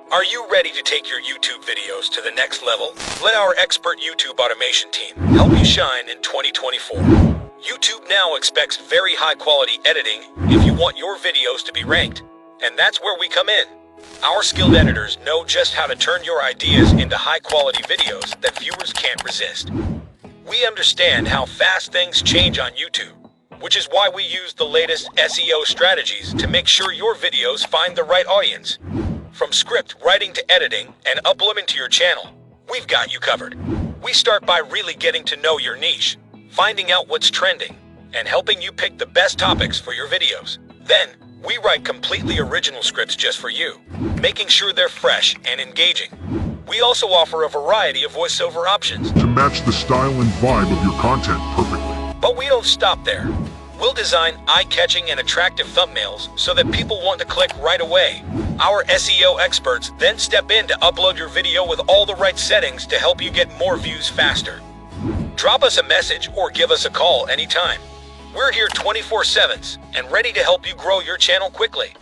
Are you ready to take your YouTube videos to the next level? Let our expert YouTube automation team help you shine in 2024. YouTube now expects very high-quality editing if you want your videos to be ranked. And that's where we come in. Our skilled editors know just how to turn your ideas into high-quality videos that viewers can't resist. We understand how fast things change on YouTube, which is why we use the latest SEO strategies to make sure your videos find the right audience. From script writing to editing and uploading to your channel, we've got you covered. We start by really getting to know your niche, finding out what's trending, and helping you pick the best topics for your videos. Then, we write completely original scripts just for you, making sure they're fresh and engaging. We also offer a variety of voiceover options to match the style and vibe of your content perfectly. But we don't stop there. We'll design eye-catching and attractive thumbnails so that people want to click right away. Our SEO experts then step in to upload your video with all the right settings to help you get more views faster. Drop us a message or give us a call anytime. We're here 24/7 and ready to help you grow your channel quickly.